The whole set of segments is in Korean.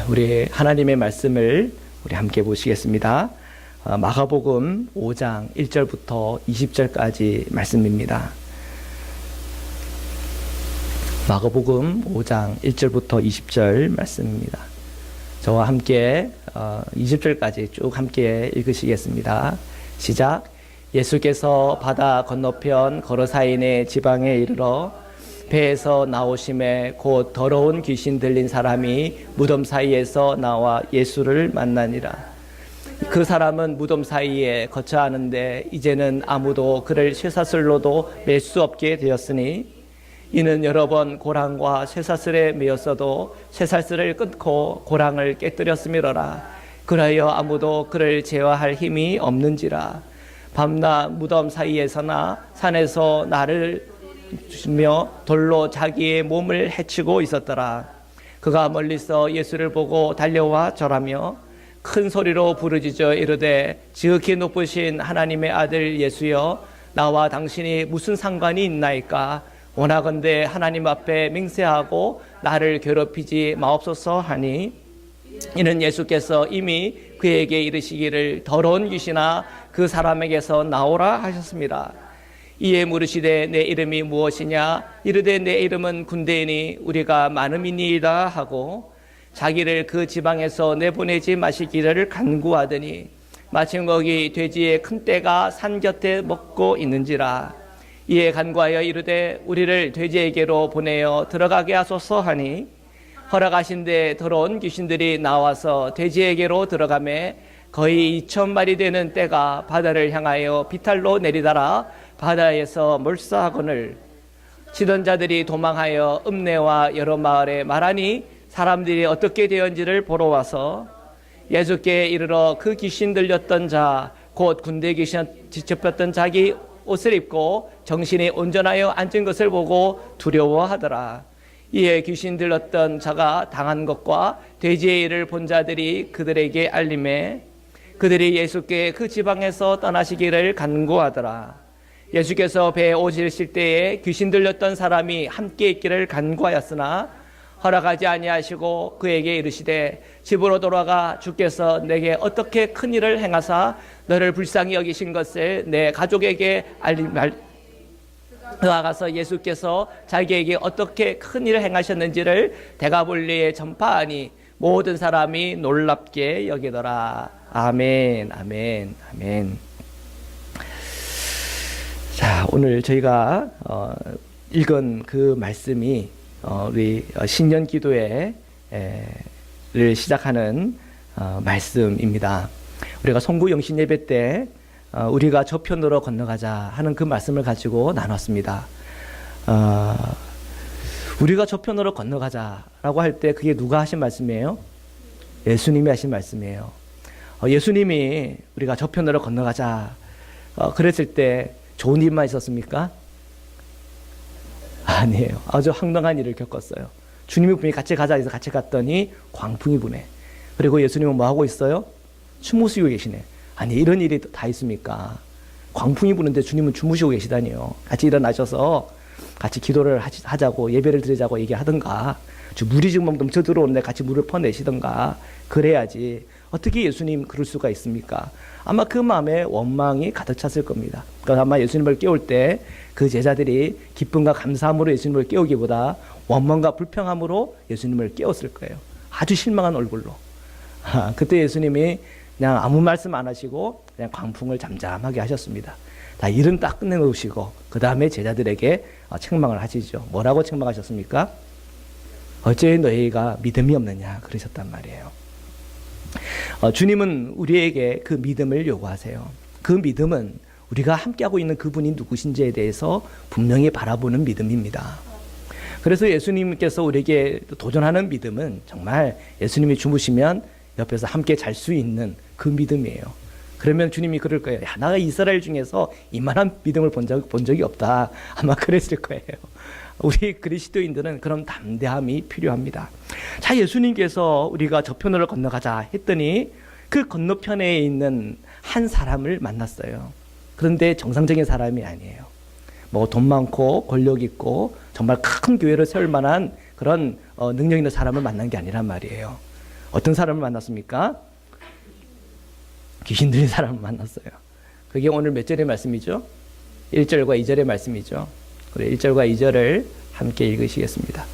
우리 하나님의 말씀을 우리 함께 보시겠습니다. 마가복음 5장 1절부터 20절까지 말씀입니다. 마가복음 5장 1절부터 20절 말씀입니다. 저와 함께 20절까지 쭉 함께 읽으시겠습니다. 시작. 예수께서 바다 건너편 거르사인의 지방에 이르러 배에서 나오심에 곧 더러운 귀신 들린 사람이 무덤 사이에서 나와 예수를 만나니라. 그 사람은 무덤 사이에 거처하는데 이제는 아무도 그를 쇠사슬로도 맬 수 없게 되었으니 이는 여러 번 고랑과 쇠사슬에 매였어도 쇠사슬을 끊고 고랑을 깨뜨렸음이로라. 그러하여 아무도 그를 제어할 힘이 없는지라. 밤낮 무덤 사이에서나 산에서 나를 주며 돌로 자기의 몸을 해치고 있었더라. 그가 멀리서 예수를 보고 달려와 절하며 큰 소리로 부르짖어 이르되 지극히 높으신 하나님의 아들 예수여, 나와 당신이 무슨 상관이 있나이까? 원하건대 하나님 앞에 맹세하고 나를 괴롭히지 마옵소서 하니, 이는 예수께서 이미 그에게 이르시기를 더러운 귀신아 그 사람에게서 나오라 하셨습니다. 이에 물으시되 내 이름이 무엇이냐? 이르되 내 이름은 군대이니 우리가 많음이니이다 하고 자기를 그 지방에서 내보내지 마시기를 간구하더니 마침 거기 돼지의 큰 떼가 산 곁에 먹고 있는지라. 이에 간구하여 이르되 우리를 돼지에게로 보내어 들어가게 하소서 하니 허락하신데 더러운 귀신들이 나와서 돼지에게로 들어가매 거의 2,000마리 되는 떼가 바다를 향하여 비탈로 내리다라 바다에서 몰사하거늘 치던 자들이 도망하여 읍내와 여러 마을에 말하니 사람들이 어떻게 되었는지를 보러 와서 예수께 이르러 그 귀신 들렸던 자 곧 군대 귀신 지쳐혔던 자기 옷을 입고 정신이 온전하여 앉은 것을 보고 두려워하더라. 이에 귀신 들렸던 자가 당한 것과 돼지의 일을 본 자들이 그들에게 알림해 그들이 예수께 그 지방에서 떠나시기를 간구하더라. 예수께서 배에 오실 때에 귀신 들렸던 사람이 함께 있기를 간구하였으나 허락하지 아니하시고 그에게 이르시되 집으로 돌아가 주께서 내게 어떻게 큰 일을 행하사 너를 불쌍히 여기신 것을 내 가족에게 나아가서 예수께서 자기에게 어떻게 큰 일을 행하셨는지를 대가볼리에 전파하니 모든 사람이 놀랍게 여기더라. 아멘, 아멘, 아멘. 자, 오늘 저희가 읽은 그 말씀이 우리 신년 기도회를 시작하는 말씀입니다. 우리가 송구 영신 예배 때 우리가 저편으로 건너가자 하는 그 말씀을 가지고 나눴습니다. 우리가 저편으로 건너가자라고 할 때 그게 누가 하신 말씀이에요? 예수님이 하신 말씀이에요. 예수님이 우리가 저편으로 건너가자 그랬을 때 좋은 일만 있었습니까? 아니에요. 아주 황당한 일을 겪었어요. 주님이 분명히 같이 가자 해서 같이 갔더니 광풍이 부네. 그리고 예수님은 뭐 하고 있어요? 주무시고 계시네. 아니, 이런 일이 다 있습니까? 광풍이 부는데 주님은 주무시고 계시다니요. 같이 일어나셔서 같이 기도를 하자고 예배를 드리자고 얘기하든가, 물이 지금 넘쳐 들어오는데 같이 물을 퍼내시든가 그래야지. 어떻게 예수님 그럴 수가 있습니까? 아마 그 마음에 원망이 가득 찼을 겁니다. 그러니까 아마 예수님을 깨울 때 그 제자들이 기쁨과 감사함으로 예수님을 깨우기보다 원망과 불평함으로 예수님을 깨웠을 거예요. 아주 실망한 얼굴로. 그때 예수님이 그냥 아무 말씀 안 하시고 그냥 광풍을 잠잠하게 하셨습니다. 다 일은 딱 끝내놓으시고 그 다음에 제자들에게 책망을 하시죠. 뭐라고 책망하셨습니까? 어째 너희가 믿음이 없느냐 그러셨단 말이에요. 주님은 우리에게 그 믿음을 요구하세요. 그 믿음은 우리가 함께하고 있는 그분이 누구신지에 대해서 분명히 바라보는 믿음입니다. 그래서 예수님께서 우리에게 도전하는 믿음은 정말 예수님이 주무시면 옆에서 함께 잘 수 있는 그 믿음이에요. 그러면 주님이 그럴 거예요. 야, 나가 이스라엘 중에서 이만한 믿음을 본 적이 없다. 아마 그랬을 거예요. 우리 그리스도인들은 그런 담대함이 필요합니다. 자, 예수님께서 우리가 저편으로 건너가자 했더니 그 건너편에 있는 한 사람을 만났어요. 그런데 정상적인 사람이 아니에요. 뭐 돈 많고 권력 있고 정말 큰 교회를 세울 만한 그런 능력 있는 사람을 만난 게 아니란 말이에요. 어떤 사람을 만났습니까? 귀신 들린 사람을 만났어요. 그게 오늘 몇 절의 말씀이죠? 1절과 2절의 말씀이죠. 그래, 1절과 2절을 함께 읽으시겠습니다.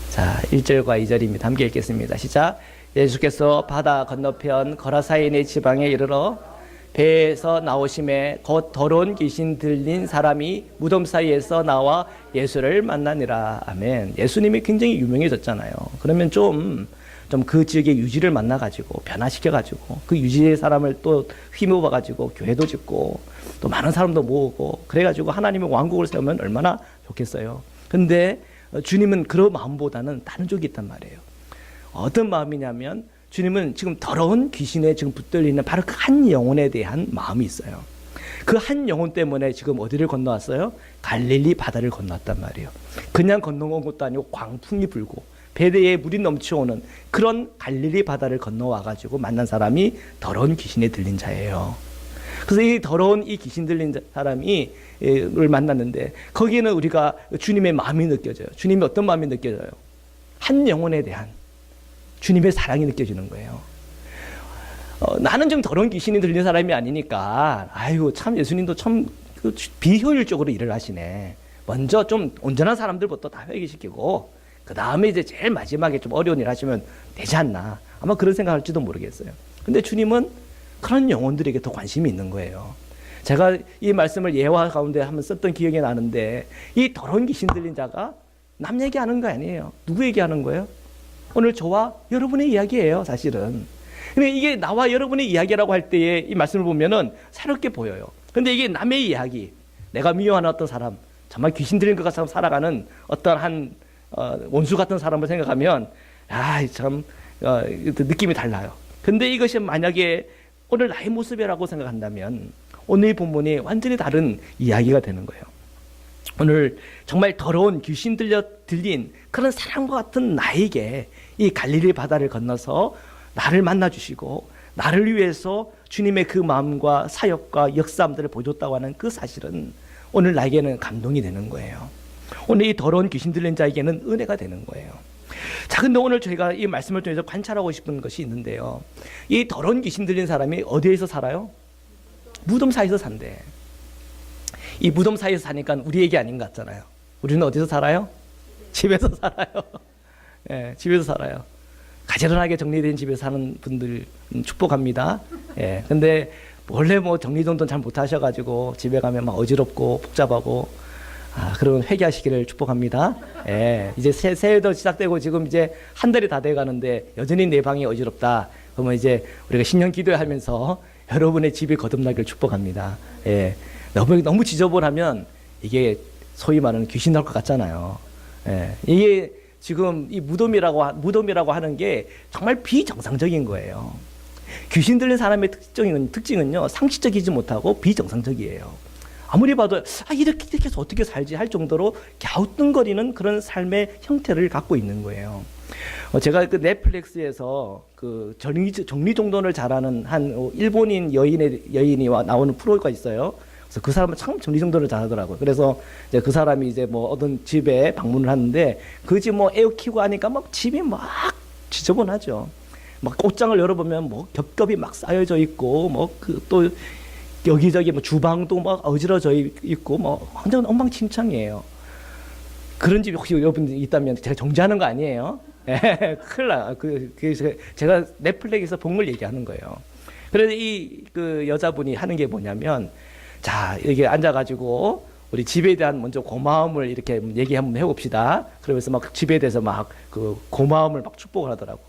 자, 1절과 2절입니다. 함께 읽겠습니다. 시작. 예수께서 바다 건너편 거라사인의 지방에 이르러 배에서 나오심에 곧 더러운 귀신 들린 사람이 무덤 사이에서 나와 예수를 만나니라. 아멘. 예수님이 굉장히 유명해졌잖아요. 그러면 좀 그 지역의 유지를 만나가지고 변화시켜가지고 그 유지의 사람을 또 힘입어가지고 교회도 짓고 또 많은 사람도 모으고 그래가지고 하나님의 왕국을 세우면 얼마나 좋겠어요. 근데 주님은 그런 마음보다는 다른 쪽이 있단 말이에요. 어떤 마음이냐면 주님은 지금 더러운 귀신에 지금 붙들려 있는 바로 그 한 영혼에 대한 마음이 있어요. 그 한 영혼 때문에 지금 어디를 건너왔어요? 갈릴리 바다를 건너왔단 말이에요. 그냥 건너온 것도 아니고 광풍이 불고 배대에 물이 넘쳐오는 그런 갈릴리 바다를 건너와가지고 만난 사람이 더러운 귀신에 들린 자예요. 그래서 이 더러운 이 귀신 들린 사람이 를 만났는데 거기에는 우리가 주님의 마음이 느껴져요. 주님의 어떤 마음이 느껴져요? 한 영혼에 대한 주님의 사랑이 느껴지는 거예요. 나는 좀 더러운 귀신이 들린 사람이 아니니까 아이고 참 예수님도 참 비효율적으로 일을 하시네. 먼저 좀 온전한 사람들부터 다 회개시키고 그 다음에 이제 제일 마지막에 좀 어려운 일 하시면 되지 않나. 아마 그런 생각할지도 모르겠어요. 근데 주님은 그런 영혼들에게 더 관심이 있는 거예요. 제가 이 말씀을 예화 가운데 한번 썼던 기억이 나는데 이 더러운 귀신 들린 자가 남 얘기하는 거 아니에요. 누구 얘기하는 거예요? 오늘 저와 여러분의 이야기예요, 사실은. 근데 이게 나와 여러분의 이야기라고 할 때에 이 말씀을 보면은 새롭게 보여요. 근데 이게 남의 이야기, 내가 미워하는 어떤 사람, 정말 귀신 들린 것 같아서 살아가는 어떤 한 원수 같은 사람을 생각하면 참 느낌이 달라요. 근데 이것이 만약에 오늘 나의 모습이라고 생각한다면 오늘 이 본문이 완전히 다른 이야기가 되는 거예요. 오늘 정말 더러운 귀신 들린 그런 사람과 같은 나에게 이 갈릴리 바다를 건너서 나를 만나주시고 나를 위해서 주님의 그 마음과 사역과 역사함들을 보여줬다고 하는 그 사실은 오늘 나에게는 감동이 되는 거예요. 오늘 이 더러운 귀신 들린 자에게는 은혜가 되는 거예요. 자, 근데 오늘 저희가 이 말씀을 통해서 관찰하고 싶은 것이 있는데요. 이 더러운 귀신 들린 사람이 어디에서 살아요? 무덤 사이에서 산대. 이 무덤 사이에서 사니까 우리 얘기 아닌 것 같잖아요. 우리는 어디서 살아요? 집에서 살아요. 예, 집에서 살아요. 가지런하게 정리된 집에 사는 분들 축복합니다. 예, 근데 원래 뭐 정리정돈 잘 못하셔가지고 집에 가면 막 어지럽고 복잡하고 그런 회개하시기를 축복합니다. 예, 이제 새해도 시작되고 지금 이제 한 달이 다 돼가는데 여전히 내 방이 어지럽다. 그러면 이제 우리가 신년 기도하면서 여러분의 집이 거듭나기를 축복합니다. 예, 너무 지저분하면 이게 소위 말하는 귀신 나올 것 같잖아요. 예, 이게 지금 이 무덤이라고 하는 게 정말 비정상적인 거예요. 귀신 들린 사람의 특징은요, 상식적이지 못하고 비정상적이에요. 아무리 봐도 이렇게 해서 어떻게 살지 할 정도로 갸우뚱거리는 그런 삶의 형태를 갖고 있는 거예요. 제가 그 넷플릭스에서 그 정리정돈을 잘하는 한 일본인 여인이 나오는 프로가 있어요. 그래서 그 사람은 참 정리정돈을 잘하더라고요. 그래서 이제 그 사람이 이제 뭐 어떤 집에 방문을 하는데 그 집 뭐 에어 키고 하니까 막 집이 막 지저분하죠. 막 옷장을 열어보면 뭐 겹겹이 막 쌓여져 있고 뭐 그 또 여기저기 뭐 주방도 막 어지러져 있고 뭐 완전 엉망진창이에요. 그런 집이 혹시 여러분들 있다면 제가 정지하는 거 아니에요? 예, 큰일 나요. 제가 넷플릭스에서 본 걸 얘기하는 거예요. 그래서 그 여자분이 하는 게 뭐냐면, 자, 여기 앉아가지고 우리 집에 대한 먼저 고마움을 이렇게 얘기 한번 해봅시다. 그러면서 막 집에 대해서 막 그 고마움을 막 축복을 하더라고.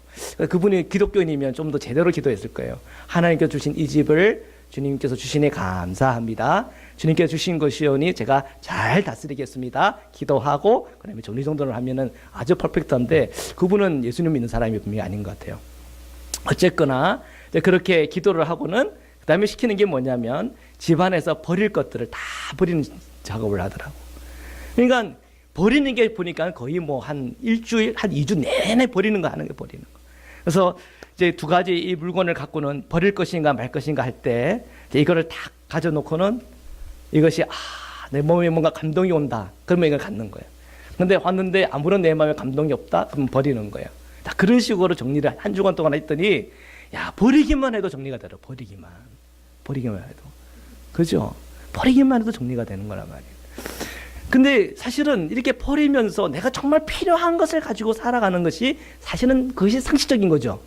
그분이 기독교인이면 좀 더 제대로 기도했을 거예요. 하나님께서 주신 이 집을 주님께서 주시니 감사합니다. 주님께서 주신 것이오니 제가 잘 다스리겠습니다. 기도하고 그다음에 정리정돈을 하면은 아주 퍼펙트한데 그분은 예수님 믿는 사람이 분명히 아닌 것 같아요. 어쨌거나 그렇게 기도를 하고는 그다음에 시키는 게 뭐냐면 집안에서 버릴 것들을 다 버리는 작업을 하더라고. 그러니까 버리는 게 보니까 거의 뭐 한 일주일, 한 2주 내내 버리는 거 하는 게 버리는 거. 그래서 이제 두 가지 이 물건을 갖고는 버릴 것인가 말 것인가 할 때 이거를 딱 가져놓고는 이것이 내 몸에 뭔가 감동이 온다. 그러면 이걸 갖는 거예요. 근데 왔는데 아무런 내 마음에 감동이 없다. 그러면 버리는 거예요. 딱 그런 식으로 정리를 한 주간 동안 했더니, 야, 버리기만 해도 정리가 되더라. 버리기만 해도. 그죠? 버리기만 해도 정리가 되는 거란 말이에요. 근데 사실은 이렇게 버리면서 내가 정말 필요한 것을 가지고 살아가는 것이 사실은 그것이 상식적인 거죠.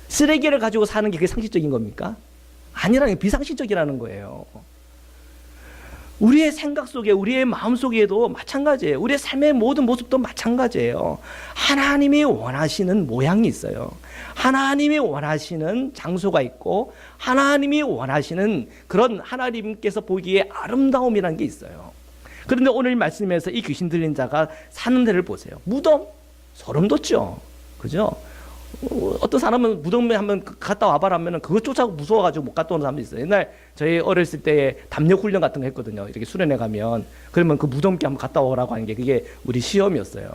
쓰레기를 가지고 사는 게 그게 상식적인 겁니까? 아니라는 게 비상식적이라는 거예요. 우리의 생각 속에, 우리의 마음 속에도 마찬가지예요. 우리의 삶의 모든 모습도 마찬가지예요. 하나님이 원하시는 모양이 있어요. 하나님이 원하시는 장소가 있고, 하나님이 원하시는 그런 하나님께서 보기에 아름다움이라는 게 있어요. 그런데 오늘 말씀에서 이 귀신 들린 자가 사는 데를 보세요. 무덤? 소름 돋죠? 그죠? 어떤 사람은 무덤에 한번 갔다 와봐라 하면 그거 쫓아고 무서워가지고 못 갔다 오는 사람도 있어요. 옛날 저희 어렸을 때 담력 훈련 같은 거 했거든요. 이렇게 수련회 가면. 그러면 그 무덤께 한번 갔다 오라고 하는 게 그게 우리 시험이었어요.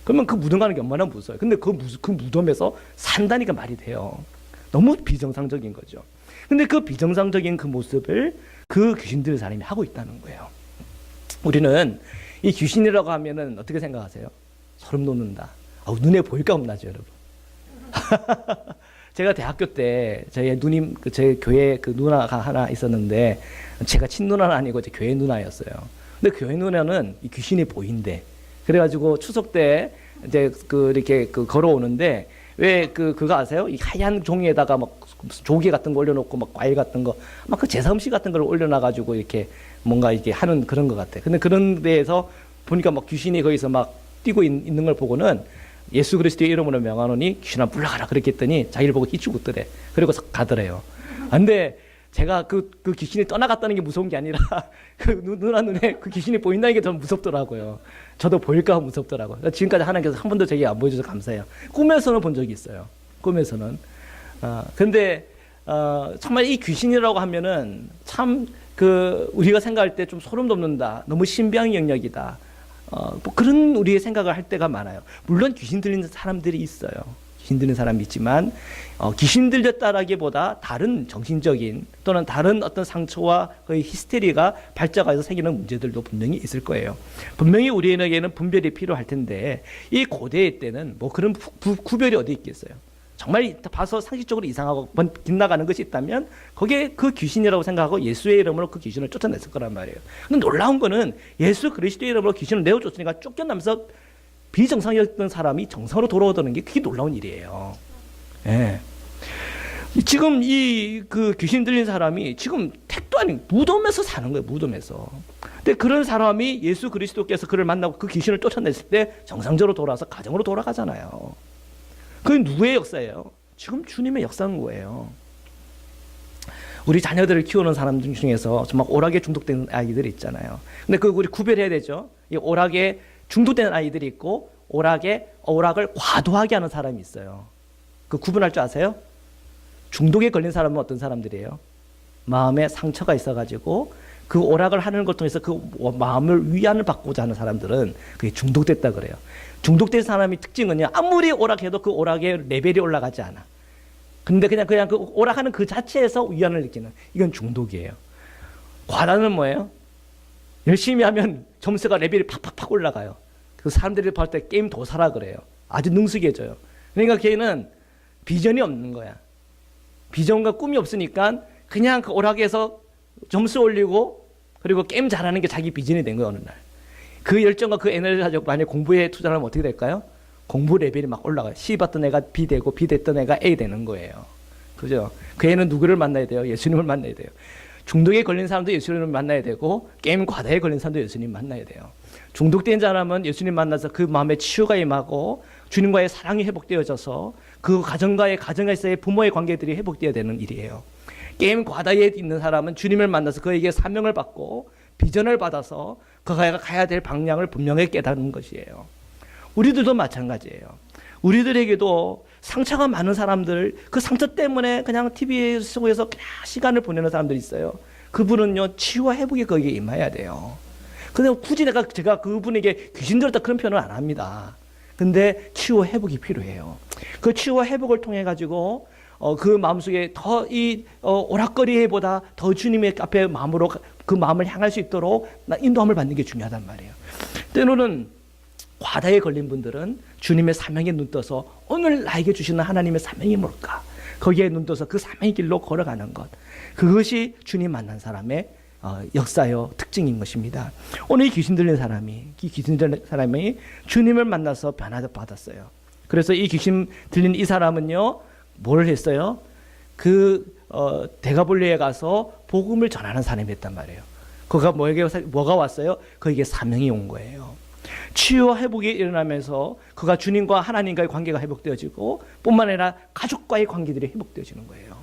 그러면 그 무덤 가는 게 얼마나 무서워요. 근데 그 무덤에서 산다니까 말이 돼요. 너무 비정상적인 거죠. 근데 그 비정상적인 그 모습을 그 귀신 들린 사람이 하고 있다는 거예요. 우리는 이 귀신이라고 하면은 어떻게 생각하세요? 소름 돋는다. 눈에 보일까 겁나죠, 여러분. 제가 대학교 때 저희 누님, 제 교회 그 누나가 하나 있었는데, 제가 친누나는 아니고 제 교회 누나였어요. 근데 교회 누나는 이 귀신이 보인대. 그래가지고 추석 때 이제 이렇게 걸어오는데, 왜 그거 아세요? 이 하얀 종이에다가 막 조개 같은 거 올려놓고 막 과일 같은 거, 막 그 제사 음식 같은 걸 올려놔가지고 이렇게 뭔가 이렇게 하는 그런 것 같아. 근데 그런 데에서 보니까 막 귀신이 거기서 막 뛰고 있는 걸 보고는 예수 그리스도의 이름으로 명하노니 귀신아 물러가라 그렇게 했더니 자기를 보고 희축 웃더래. 그리고 가더래요. 근데 제가 그 귀신이 떠나갔다는 게 무서운 게 아니라 그 누나 눈에 그 귀신이 보인다는 게 더 무섭더라고요. 저도 보일까 무섭더라고요. 지금까지 하나님께서 한 번도 저에게 안 보여줘서 감사해요. 꿈에서는 본 적이 있어요. 꿈에서는. 근데 정말 이 귀신이라고 하면은 참 우리가 생각할 때 좀 소름 돋는다. 너무 신비한 영역이다. 뭐 그런 우리의 생각을 할 때가 많아요. 물론 귀신 들리는 사람들이 있어요. 귀신 들리는 사람이 있지만 귀신 들렸다라기보다 다른 정신적인 또는 다른 어떤 상처와 거의 히스테리가 발작해서 생기는 문제들도 분명히 있을 거예요. 분명히 우리에게는 분별이 필요할 텐데 이 고대 때는 뭐 그런 구별이 어디 있겠어요. 정말 봐서 상식적으로 이상하고 빗나가는 것이 있다면 거기에 그 귀신이라고 생각하고 예수의 이름으로 그 귀신을 쫓아냈을 거란 말이에요. 근데 놀라운 거는 예수 그리스도의 이름으로 귀신을 내어 쫓으니까 쫓겨나면서 비정상이었던 사람이 정상으로 돌아오는 게 그게 놀라운 일이에요. 예. 지금 그 귀신 들린 사람이 지금 택도 아닌 무덤에서 사는 거예요. 무덤에서. 근데 그런 사람이 예수 그리스도께서 그를 만나고 그 귀신을 쫓아냈을 때 정상적으로 돌아와서 가정으로 돌아가잖아요. 그게 누구의 역사예요? 지금 주님의 역사인 거예요. 우리 자녀들을 키우는 사람들 중에서 정말 오락에 중독된 아이들이 있잖아요. 근데 우리 구별해야 되죠. 이 오락에 중독된 아이들이 있고 오락을 과도하게 하는 사람이 있어요. 그 구분할 줄 아세요? 중독에 걸린 사람은 어떤 사람들이에요? 마음에 상처가 있어가지고 그 오락을 하는 걸 통해서 그 마음을 위안을 받고자 하는 사람들은 그게 중독됐다 그래요. 중독된 사람의 특징은요, 아무리 오락해도 그 오락의 레벨이 올라가지 않아. 근데 그냥 그 오락하는 그 자체에서 위안을 느끼는, 이건 중독이에요. 과다는 뭐예요? 열심히 하면 점수가 레벨이 팍팍팍 올라가요. 그 사람들이 볼 때 게임 도사라 그래요. 아주 능숙해져요. 그러니까 걔는 비전이 없는 거야. 비전과 꿈이 없으니까 그냥 그 오락에서 점수 올리고 그리고 게임 잘하는 게 자기 비전이 된 거예요, 어느 날. 그 열정과 그 에너지를 가지고 만약 공부에 투자를 하면 어떻게 될까요? 공부 레벨이 막 올라가요. C 받던 애가 B 되고 B 됐던 애가 A 되는 거예요. 그죠? 그 애는 누구를 만나야 돼요? 예수님을 만나야 돼요. 중독에 걸린 사람도 예수님을 만나야 되고 게임 과다에 걸린 사람도 예수님 만나야 돼요. 중독된 사람은 예수님 만나서 그 마음에 치유가 임하고 주님과의 사랑이 회복되어져서 그 가정에서의 부모의 관계들이 회복되어야 되는 일이에요. 게임 과다에 있는 사람은 주님을 만나서 그에게 사명을 받고 비전을 받아서 그가 가야 될 방향을 분명히 깨닫는 것이에요. 우리들도 마찬가지예요. 우리들에게도 상처가 많은 사람들, 그 상처 때문에 그냥 TV 속에서 그냥 시간을 보내는 사람들이 있어요. 그분은요, 치유와 회복이 거기에 임해야 돼요. 근데 굳이 제가 그분에게 귀신 들었다 그런 표현을 안 합니다. 근데 치유와 회복이 필요해요. 그 치유와 회복을 통해 가지고 그 마음속에 더 오락거리보다 더 주님의 앞에 마음으로 그 마음을 향할 수 있도록 인도함을 받는 게 중요하단 말이에요. 때로는 과다에 걸린 분들은 주님의 사명에 눈 떠서 오늘 나에게 주시는 하나님의 사명이 뭘까? 거기에 눈떠서 그 사명의 길로 걸어가는 것. 그것이 주님 만난 사람의 역사요 특징인 것입니다. 오늘 이 귀신 들린 사람이 주님을 만나서 변화를 받았어요. 그래서 이 귀신 들린 이 사람은요, 뭘 했어요? 데가볼리에 가서 복음을 전하는 사람이 됐단 말이에요. 그가 뭐가 왔어요? 그에게 사명이 온 거예요. 치유와 회복이 일어나면서 그가 주님과 하나님과의 관계가 회복되어지고 뿐만 아니라 가족과의 관계들이 회복되어지는 거예요.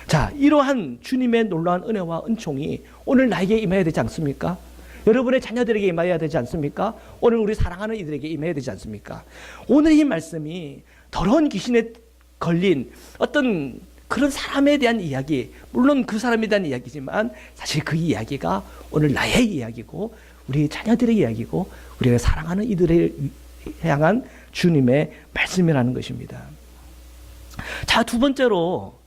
자, 이러한 주님의 놀라운 은혜와 은총이 오늘 나에게 임해야 되지 않습니까? 여러분의 자녀들에게 임해야 되지 않습니까? 오늘 우리 사랑하는 이들에게 임해야 되지 않습니까? 오늘 이 말씀이 더러운 귀신에 걸린 어떤 그런 사람에 대한 이야기, 물론 그 사람에 대한 이야기지만 사실 그 이야기가 오늘 나의 이야기고 우리 자녀들의 이야기고 우리가 사랑하는 이들을 향한 주님의 말씀이라는 것입니다. 자, 두 번째로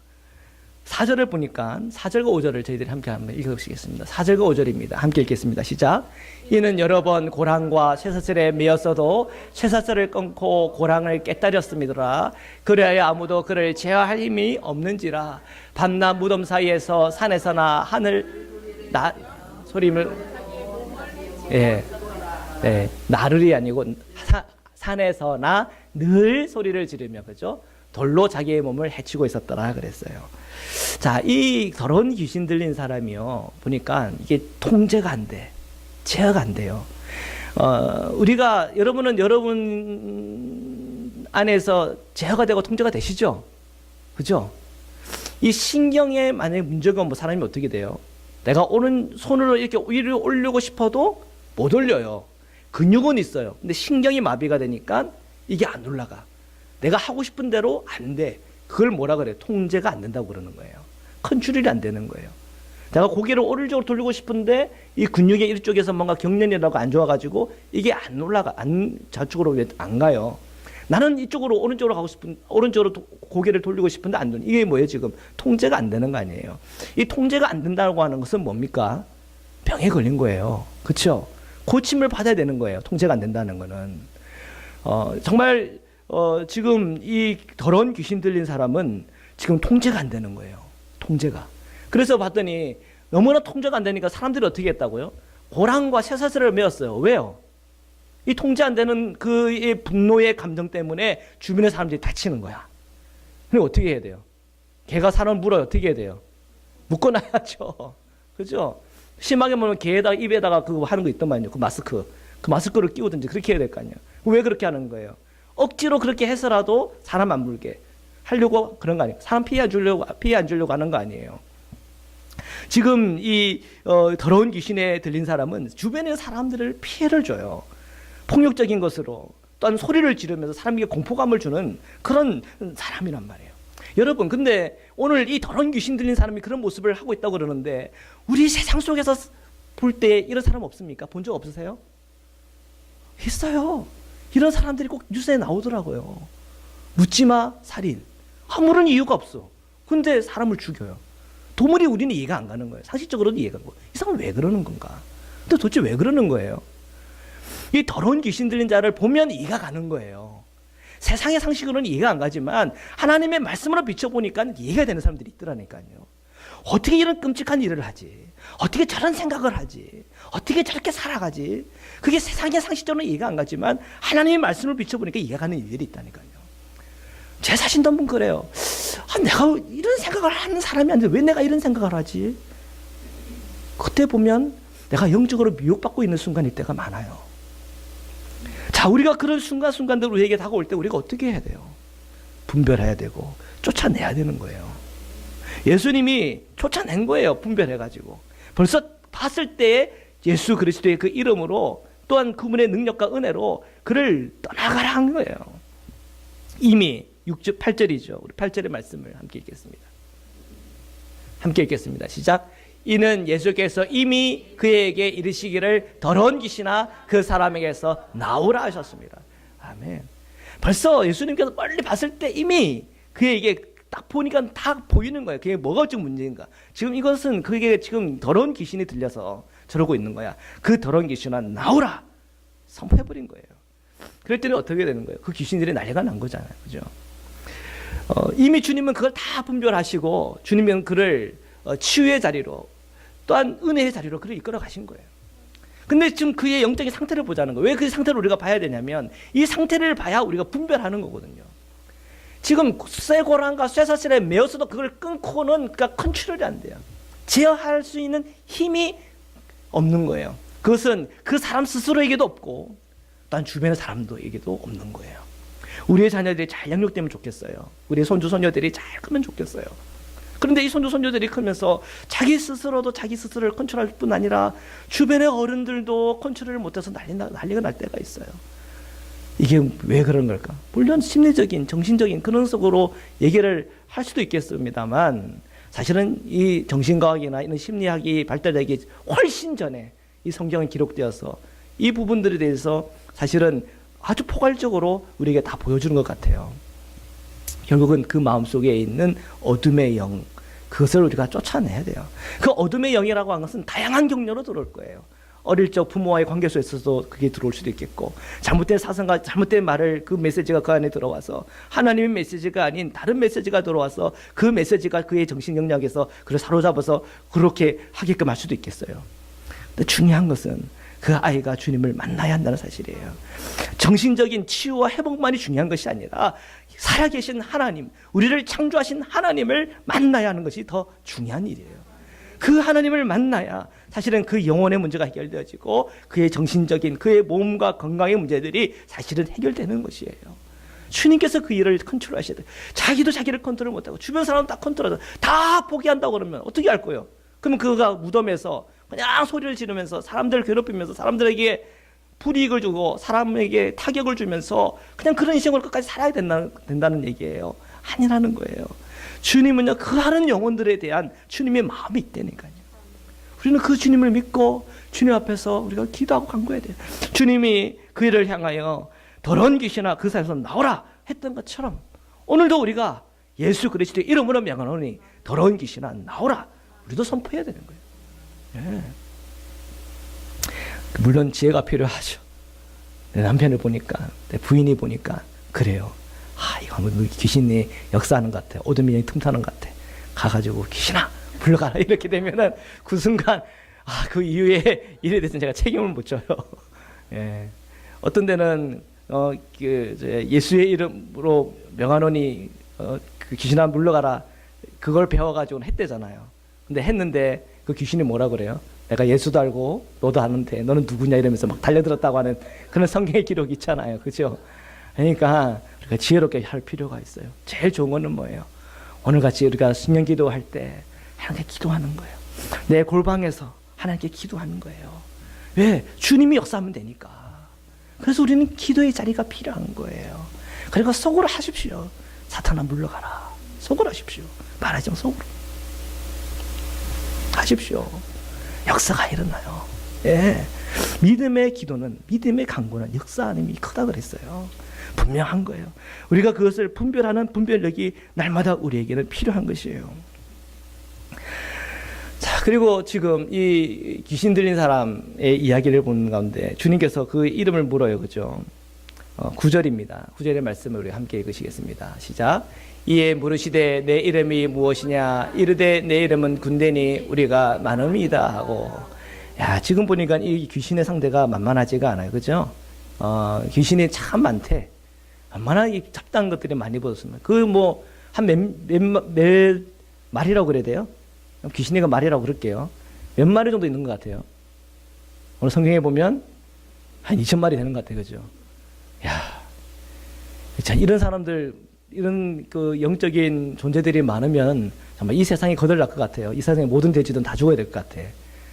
4절을 보니까 4절과 5절을 저희들이 함께 한번 읽어보시겠습니다. 4절과 5절입니다. 함께 읽겠습니다. 시작. 이는 여러 번 고랑과 쇠사슬에 매였어도 쇠사슬을 끊고 고랑을 깨뜨렸음이더라. 그래야 아무도 그를 제어할 힘이 없는지라. 밤낮 무덤 사이에서 산에서나 하늘 소림을 나를이 아니고 산에서나 늘 소리를 지르며, 그죠? 돌로 자기의 몸을 해치고 있었더라 그랬어요. 자, 이 더러운 귀신 들린 사람이요, 보니까 이게 통제가 안 돼. 제어가 안 돼요. 여러분 안에서 제어가 되고 통제가 되시죠? 그죠? 이 신경에 만약에 문제가 사람이 어떻게 돼요? 내가 오른손으로 이렇게 위로 올리고 싶어도 못 올려요. 근육은 있어요. 근데 신경이 마비가 되니까 이게 안 올라가. 내가 하고 싶은 대로 안 돼. 그걸 뭐라 그래요? 통제가 안 된다고 그러는 거예요. 컨트롤이 안 되는 거예요. 내가 고개를 오른쪽으로 돌리고 싶은데 이 근육의 이쪽에서 뭔가 경련이라고 안 좋아가지고 이게 안 올라가. 좌측으로 왜 안 가요? 나는 이쪽으로 오른쪽으로 고개를 돌리고 싶은데 안 되는. 이게 뭐예요? 지금 통제가 안 되는 거 아니에요? 이 통제가 안 된다고 하는 것은 뭡니까? 병에 걸린 거예요. 그렇죠? 고침을 받아야 되는 거예요. 통제가 안 된다는 거는. 정말 지금 이 더러운 귀신 들린 사람은 지금 통제가 안 되는 거예요. 통제가. 그래서 봤더니 너무나 통제가 안 되니까 사람들이 어떻게 했다고요? 고랑과 쇠사슬을 메었어요. 왜요? 이 통제 안 되는 그 분노의 감정 때문에 주변의 사람들이 다치는 거야. 근데 어떻게 해야 돼요? 개가 사람 물어요. 어떻게 해야 돼요? 묶어놔야죠. 그죠? 심하게 보면 개에다가 입에다가 그거 하는 거 있더만요. 그 마스크를 끼우든지 그렇게 해야 될 거 아니에요. 왜 그렇게 하는 거예요? 억지로 그렇게 해서라도 사람 안 물게 하려고 그런 거 아니에요. 사람 피해 안 주려고 하는 거 아니에요. 지금 이 더러운 귀신에 들린 사람은 주변의 사람들을 피해를 줘요. 폭력적인 것으로 또한 소리를 지르면서 사람에게 공포감을 주는 그런 사람이란 말이에요. 여러분, 근데 오늘 이 더러운 귀신 들린 사람이 그런 모습을 하고 있다고 그러는데 우리 세상 속에서 볼 때 이런 사람 없습니까? 본 적 없으세요? 있어요. 이런 사람들이 꼭 뉴스에 나오더라고요. 묻지마 살인. 아무런 이유가 없어. 근데 사람을 죽여요. 도무지 우리는 이해가 안 가는 거예요. 상식적으로도 이해가 안 가고. 이 사람은 왜 그러는 건가? 근데 도대체 왜 그러는 거예요? 이 더러운 귀신 들린 자를 보면 이해가 가는 거예요. 세상의 상식으로는 이해가 안 가지만 하나님의 말씀으로 비춰보니까 이해가 되는 사람들이 있더라니까요. 어떻게 이런 끔찍한 일을 하지? 어떻게 저런 생각을 하지? 어떻게 저렇게 살아가지? 그게 세상의 상식적으로는 이해가 안 가지만 하나님의 말씀을 비춰보니까 이해가 가는 일들이 있다니까요. 제 자신도 한번 그래요. 내가 이런 생각을 하는 사람이 아닌데 왜 내가 이런 생각을 하지? 그때 보면 내가 영적으로 미혹받고 있는 순간일 때가 많아요. 자, 우리가 그런 순간순간들 우리에게 다가올 때 우리가 어떻게 해야 돼요? 분별해야 되고 쫓아내야 되는 거예요. 예수님이 쫓아낸 거예요. 분별해가지고. 벌써 봤을 때 예수 그리스도의 그 이름으로 또한 그분의 능력과 은혜로 그를 떠나가라 한 거예요. 이미 6절 8절이죠. 우리 8절의 말씀을 함께 읽겠습니다. 함께 읽겠습니다. 시작. 이는 예수께서 이미 그에게 이르시기를 더러운 귀신아 그 사람에게서 나오라 하셨습니다. 아멘. 벌써 예수님께서 멀리 봤을 때 이미 그에게 딱 보니까 다 보이는 거예요. 그게 뭐가 지금 문제인가? 지금 이것은 그게 지금 더러운 귀신이 들려서 저러고 있는 거야. 그 더러운 귀신아 나오라 선포해버린 거예요. 그랬더니 어떻게 되는 거예요? 그 귀신들이 난리가 난 거잖아요. 그죠? 이미 주님은 그걸 다 분별하시고 주님은 그를 치유의 자리로 또한 은혜의 자리로 그를 이끌어 가신 거예요. 근데 지금 그의 영적인 상태를 보자는 거예요. 왜 그 상태를 우리가 봐야 되냐면 이 상태를 봐야 우리가 분별하는 거거든요. 지금 쇠고랑과 쇠사슬에 매어서도 그걸 끊고는 그러니까 컨트롤이 안 돼요. 제어할 수 있는 힘이 없는 거예요. 그것은 그 사람 스스로에게도 없고 또한 주변의 사람들에게도 없는 거예요. 우리의 자녀들이 잘 양육되면 좋겠어요. 우리의 손주 손녀들이 잘 크면 좋겠어요. 그런데 이 손주 손녀들이 크면서 자기 스스로도 자기 스스로를 컨트롤할 뿐 아니라 주변의 어른들도 컨트롤을 못해서 난리가 날 때가 있어요. 이게 왜 그런 걸까? 물론 심리적인 정신적인 그런 속으로 얘기를 할 수도 있겠습니다만 사실은 이 정신과학이나 이런 심리학이 발달되기 훨씬 전에 이 성경에 기록되어서 이 부분들에 대해서 사실은 아주 포괄적으로 우리에게 다 보여주는 것 같아요. 결국은 그 마음속에 있는 어둠의 영, 그것을 우리가 쫓아내야 돼요. 그 어둠의 영이라고 하는 것은 다양한 경로로 들어올 거예요. 어릴 적 부모와의 관계 속에서도 그게 들어올 수도 있겠고, 잘못된 사상과 잘못된 말을 그 메시지가 그 안에 들어와서 하나님의 메시지가 아닌 다른 메시지가 들어와서 그 메시지가 그의 정신 영역에서 그를 사로잡아서 그렇게 하게끔 할 수도 있겠어요. 근데 중요한 것은 그 아이가 주님을 만나야 한다는 사실이에요. 정신적인 치유와 회복만이 중요한 것이 아니라 살아계신 하나님, 우리를 창조하신 하나님을 만나야 하는 것이 더 중요한 일이에요. 그 하나님을 만나야 사실은 그 영혼의 문제가 해결되어지고 그의 정신적인 그의 몸과 건강의 문제들이 사실은 해결되는 것이에요. 주님께서 그 일을 컨트롤하셔야 돼요. 자기도 자기를 컨트롤 못하고 주변 사람 다 컨트롤하고 다 포기한다고 그러면 어떻게 할 거예요? 그러면 그가 무덤에서 그냥 소리를 지르면서 사람들을 괴롭히면서 사람들에게 불이익을 주고 사람에게 타격을 주면서 그냥 그런 인생을 끝까지 살아야 된다는 얘기예요. 아니라는 거예요. 주님은요, 그 하는 영혼들에 대한 주님의 마음이 있다니까요. 우리는 그 주님을 믿고 주님 앞에서 우리가 기도하고 간구해야 돼요. 주님이 그 일을 향하여 더러운 귀신아 그 사이에서 나오라 했던 것처럼 오늘도 우리가 예수 그리스도의 이름으로 명하노니 더러운 귀신아 나오라, 우리도 선포해야 되는 거예요. 예. 물론 지혜가 필요하죠. 내 남편을 보니까, 내 부인이 보니까 그래요. 이거 뭐 귀신이 역사하는 것 같아. 어둠이 영이 틈타는 것 같아. 가가지고 귀신아 불러가라 이렇게 되면은 그 순간 그 이후에 일에 대해서는 제가 책임을 못 져요. 예. 어떤 데는 예수의 이름으로 명하노니 그 귀신아 물러가라 그걸 배워가지고는 했대잖아요. 근데 했는데 그 귀신이 뭐라 그래요? 내가 예수도 알고 너도 아는데 너는 누구냐 이러면서 막 달려들었다고 하는 그런 성경의 기록이 있잖아요. 그죠? 그러니까 우리가 지혜롭게 할 필요가 있어요. 제일 좋은 거는 뭐예요? 오늘같이 우리가 신령 기도할 때 하나님께 기도하는 거예요. 내 골방에서 하나님께 기도하는 거예요. 왜? 주님이 역사하면 되니까. 그래서 우리는 기도의 자리가 필요한 거예요. 그리고 속으로 하십시오. 사탄아 물러가라. 속으로 하십시오. 말하지 마, 속으로 하십시오. 역사가 일어나요. 예. 믿음의 기도는, 믿음의 간구는 역사하는 힘이 크다 그랬어요. 분명한 거예요. 우리가 그것을 분별하는 분별력이 날마다 우리에게는 필요한 것이에요. 자, 그리고 지금 이 귀신 들린 사람의 이야기를 보는 가운데 주님께서 그 이름을 물어요. 그죠? 9절입니다. 9절의 말씀을 우리 함께 읽으시겠습니다. 시작. 이에 물으시되 내 이름이 무엇이냐 이르되 내 이름은 군대니 우리가 많음이다 하고. 야, 지금 보니까 이 귀신의 상대가 만만하지가 않아요. 그죠? 귀신이 참 많대. 얼마나 이 잡다한 것들이 많이 보였습니다. 그 뭐 한 몇 마리라고 그래야 돼요? 귀신이가 말이라고 그럴게요. 몇 마리 정도 있는 것 같아요. 오늘 성경에 보면 한 2,000마리 되는 것 같아요. 그죠? 야, 자, 이런 사람들, 이런 그 영적인 존재들이 많으면 정말 이 세상이 거덜날 것 같아요. 이 세상의 모든 돼지들은 다 죽어야 될 것 같아.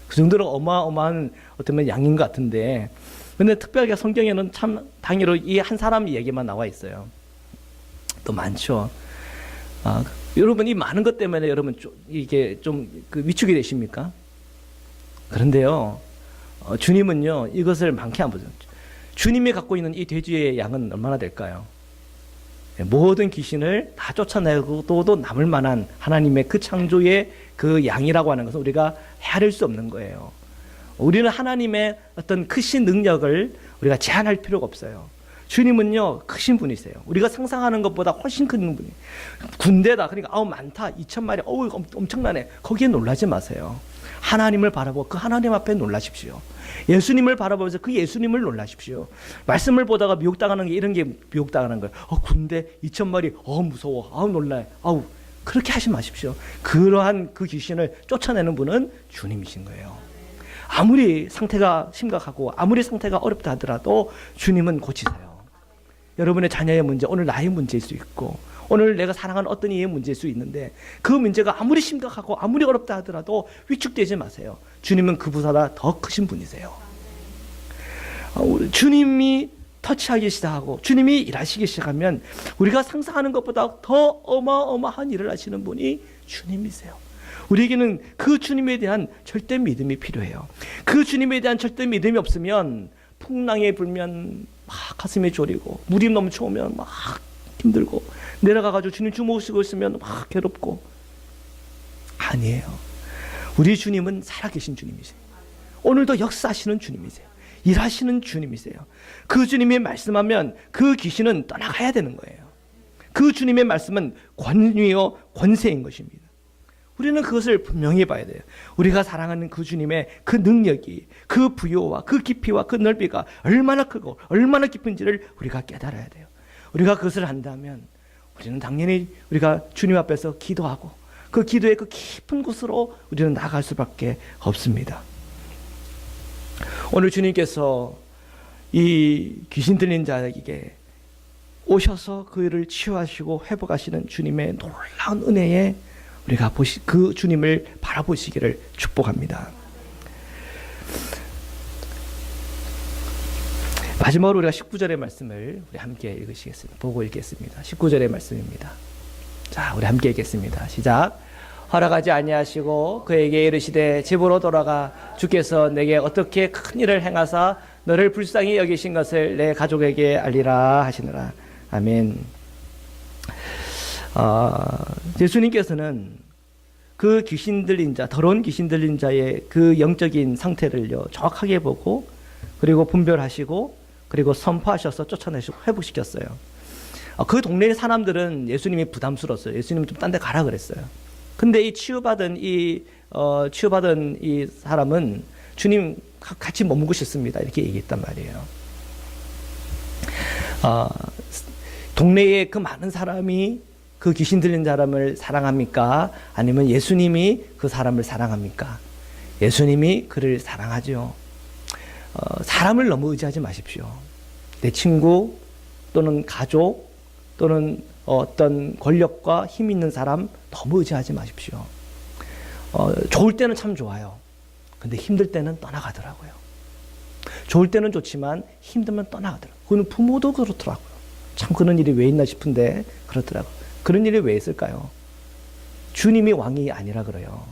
그 정도로 어마어마한 어떤 양인 것 같은데, 근데 특별하게 성경에는 참 당연히 이 한 사람 얘기만 나와 있어요. 또 많죠. 여러분 이 많은 것 때문에 여러분 이게 좀 그 위축이 되십니까? 그런데요, 주님은요 이것을 많게 안 보죠. 주님이 갖고 있는 이 돼지의 양은 얼마나 될까요? 모든 귀신을 다 쫓아내고 또 남을 만한 하나님의 그 창조의 그 양이라고 하는 것은 우리가 헤아릴 수 없는 거예요. 우리는 하나님의 어떤 크신 능력을 우리가 제한할 필요가 없어요. 주님은요, 크신 분이세요. 우리가 상상하는 것보다 훨씬 큰 분이에요. 군대다. 그러니까 많다. 2,000마리. 엄청나네. 거기에 놀라지 마세요. 하나님을 바라보고 그 하나님 앞에 놀라십시오. 예수님을 바라보면서 그 예수님을 놀라십시오. 말씀을 보다가 미혹당하는 게 이런 게 미혹당하는 거예요. 군대 2,000마리. 무서워. 놀라요. 그렇게 하지 마십시오. 그러한 그 귀신을 쫓아내는 분은 주님이신 거예요. 아무리 상태가 심각하고 아무리 상태가 어렵다 하더라도 주님은 고치세요. 여러분의 자녀의 문제, 오늘 나의 문제일 수 있고 오늘 내가 사랑하는 어떤 이의 문제일 수 있는데 그 문제가 아무리 심각하고 아무리 어렵다 하더라도 위축되지 마세요. 주님은 그보다 더 크신 분이세요. 주님이 터치하기 시작하고 주님이 일하시기 시작하면 우리가 상상하는 것보다 더 어마어마한 일을 하시는 분이 주님이세요. 우리에게는 그 주님에 대한 절대 믿음이 필요해요. 그 주님에 대한 절대 믿음이 없으면 풍랑에 불면 막 가슴이 졸이고 물이 넘쳐오면 막 힘들고 내려가가지고 주님 주무시고 있으면 막 괴롭고 아니에요. 우리 주님은 살아계신 주님이세요. 오늘도 역사하시는 주님이세요. 일하시는 주님이세요. 그 주님이 말씀하면 그 귀신은 떠나가야 되는 거예요. 그 주님의 말씀은 권위요 권세인 것입니다. 우리는 그것을 분명히 봐야 돼요. 우리가 사랑하는 그 주님의 그 능력이 그 부요와 그 깊이와 그 넓이가 얼마나 크고 얼마나 깊은지를 우리가 깨달아야 돼요. 우리가 그것을 한다면 우리는 당연히 우리가 주님 앞에서 기도하고 그 기도의 그 깊은 곳으로 우리는 나갈 수밖에 없습니다. 오늘 주님께서 이 귀신 들린 자에게 오셔서 그를 치유하시고 회복하시는 주님의 놀라운 은혜에 우리가 그 주님을 바라보시기를 축복합니다. 마지막으로 우리가 19절의 말씀을 우리 함께 읽으시겠습니다. 보고 읽겠습니다. 19절의 말씀입니다. 자, 우리 함께 읽겠습니다. 시작. 허락하지 아니하시고 그에게 이르시되 집으로 돌아가 주께서 내게 어떻게 큰 일을 행하사 너를 불쌍히 여기신 것을 내 가족에게 알리라 하시느라. 아멘. 예수님께서는 그 귀신 들린 자, 더러운 귀신 들린 자의 그 영적인 상태를요 정확하게 보고 그리고 분별하시고 그리고 선포하셔서 쫓아내시고 회복시켰어요. 그 동네의 사람들은 예수님이 부담스러웠어요. 예수님은 좀 딴 데 가라 그랬어요. 근데 이 치유받은 이 사람은 주님 같이 머무고 싶습니다. 이렇게 얘기했단 말이에요. 동네에 그 많은 사람이 그 귀신 들린 사람을 사랑합니까? 아니면 예수님이 그 사람을 사랑합니까? 예수님이 그를 사랑하죠. 사람을 너무 의지하지 마십시오. 내 친구 또는 가족 또는 어떤 권력과 힘 있는 사람 너무 의지하지 마십시오. 좋을 때는 참 좋아요. 근데 힘들 때는 떠나가더라고요. 좋을 때는 좋지만 힘들면 떠나가더라고요. 그건 부모도 그렇더라고요. 참 그런 일이 왜 있나 싶은데 그렇더라고요. 그런 일이 왜 있을까요? 주님이 왕이 아니라 그래요.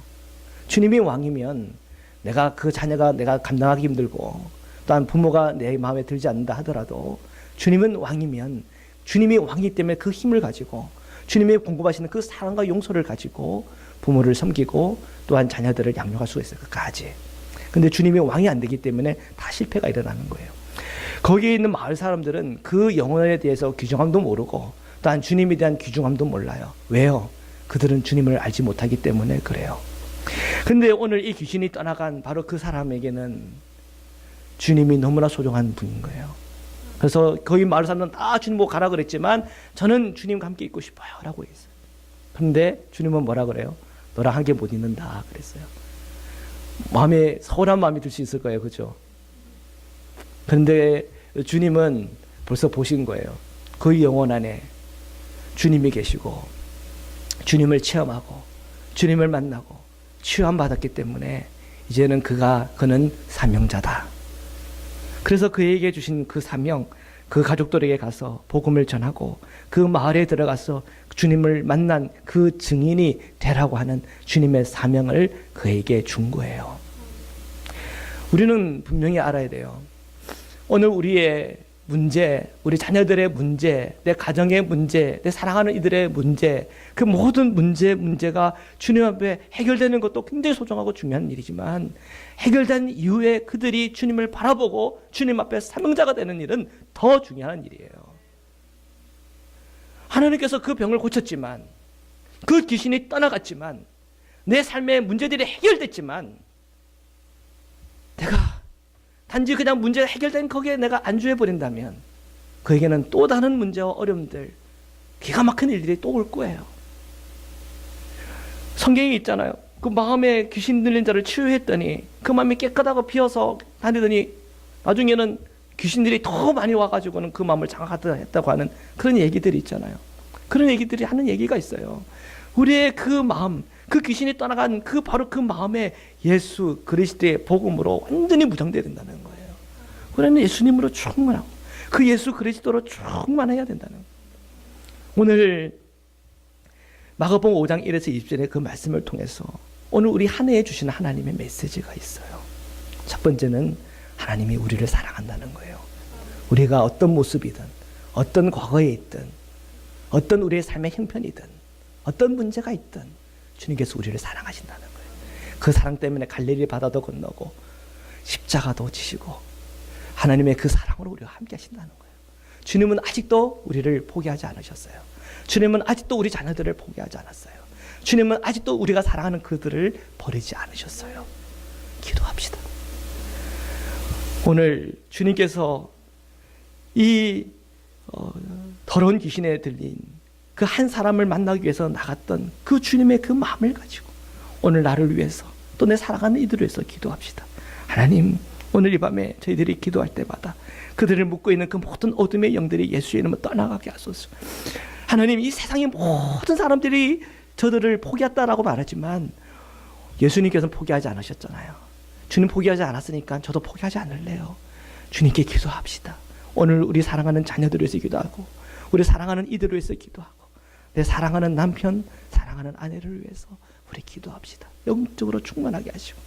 주님이 왕이면 내가 그 자녀가 내가 감당하기 힘들고 또한 부모가 내 마음에 들지 않는다 하더라도 주님은 왕이면 주님이 왕이기 때문에 그 힘을 가지고 주님이 공급하시는 그 사랑과 용서를 가지고 부모를 섬기고 또한 자녀들을 양육할 수가 있어요. 끝까지. 근데 주님이 왕이 안 되기 때문에 다 실패가 일어나는 거예요. 거기에 있는 마을 사람들은 그 영혼에 대해서 귀중함도 모르고 또한 주님에 대한 귀중함도 몰라요. 왜요? 그들은 주님을 알지 못하기 때문에 그래요. 근데 오늘 이 귀신이 떠나간 바로 그 사람에게는 주님이 너무나 소중한 분인 거예요. 그래서 거기 마을 사람들은 다 주님 보고 가라 그랬지만 저는 주님과 함께 있고 싶어요 라고 했어요. 그런데 주님은 뭐라 그래요? 너랑 함께 못 있는다 그랬어요. 마음에 서운한 마음이 들 수 있을 거예요. 그렇죠? 그런데 주님은 벌써 보신 거예요. 그 영혼 안에 주님이 계시고 주님을 체험하고 주님을 만나고 치유함 받았기 때문에 이제는 그는 사명자다. 그래서 그에게 주신 그 사명, 그 가족들에게 가서 복음을 전하고 그 마을에 들어가서 주님을 만난 그 증인이 되라고 하는 주님의 사명을 그에게 준 거예요. 우리는 분명히 알아야 돼요. 오늘 우리의 문제, 우리 자녀들의 문제, 내 가정의 문제, 내 사랑하는 이들의 문제, 그 모든 문제가 주님 앞에 해결되는 것도 굉장히 소중하고 중요한 일이지만 해결된 이후에 그들이 주님을 바라보고 주님 앞에 사명자가 되는 일은 더 중요한 일이에요. 하나님께서 그 병을 고쳤지만, 그 귀신이 떠나갔지만, 내 삶의 문제들이 해결됐지만, 내가 단지 그냥 문제가 해결된 거기에 내가 안주해버린다면 그에게는 또 다른 문제와 어려움들, 기가 막힌 일들이 또 올 거예요. 성경에 있잖아요. 그 마음에 귀신 들린 자를 치유했더니 그 마음이 깨끗하고 비어서 다니더니 나중에는 귀신들이 더 많이 와가지고는 그 마음을 장악하다 했다고 하는 그런 얘기들이 있잖아요. 그런 얘기들이 하는 얘기가 있어요. 우리의 그 마음, 그 귀신이 떠나간 바로 그 마음에 예수 그리스도의 복음으로 완전히 무장되어야 된다는 거예요. 우리는 예수님으로 충만하고 그 예수 그리스도로 충만해야 된다는 거예요. 오늘 마가복음 5장 1에서 20절의 그 말씀을 통해서 오늘 우리 한 해에 주시는 하나님의 메시지가 있어요. 첫 번째는 하나님이 우리를 사랑한다는 거예요. 우리가 어떤 모습이든 어떤 과거에 있든 어떤 우리의 삶의 형편이든 어떤 문제가 있든 주님께서 우리를 사랑하신다는 거예요. 그 사랑 때문에 갈릴리 바다도 건너고 십자가도 지시고 하나님의 그 사랑으로 우리와 함께 하신다는 거예요. 주님은 아직도 우리를 포기하지 않으셨어요. 주님은 아직도 우리 자녀들을 포기하지 않았어요. 주님은 아직도 우리가 사랑하는 그들을 버리지 않으셨어요. 기도합시다. 오늘 주님께서 이 더러운 귀신에 들린 그 한 사람을 만나기 위해서 나갔던 그 주님의 그 마음을 가지고 오늘 나를 위해서 또 내 사랑하는 이들을 위해서 기도합시다. 하나님, 오늘 이 밤에 저희들이 기도할 때마다 그들을 묶고 있는 그 모든 어둠의 영들이 예수의 이름으로 떠나가게 하소서. 하나님, 이 세상의 모든 사람들이 저들을 포기했다라고 말하지만 예수님께서는 포기하지 않으셨잖아요. 주님 포기하지 않았으니까 저도 포기하지 않을래요. 주님께 기도합시다. 오늘 우리 사랑하는 자녀들을 위해서 기도하고 우리 사랑하는 이들을 위해서 기도하고 내 사랑하는 남편, 사랑하는 아내를 위해서 우리 기도합시다. 영적으로 충만하게 하시고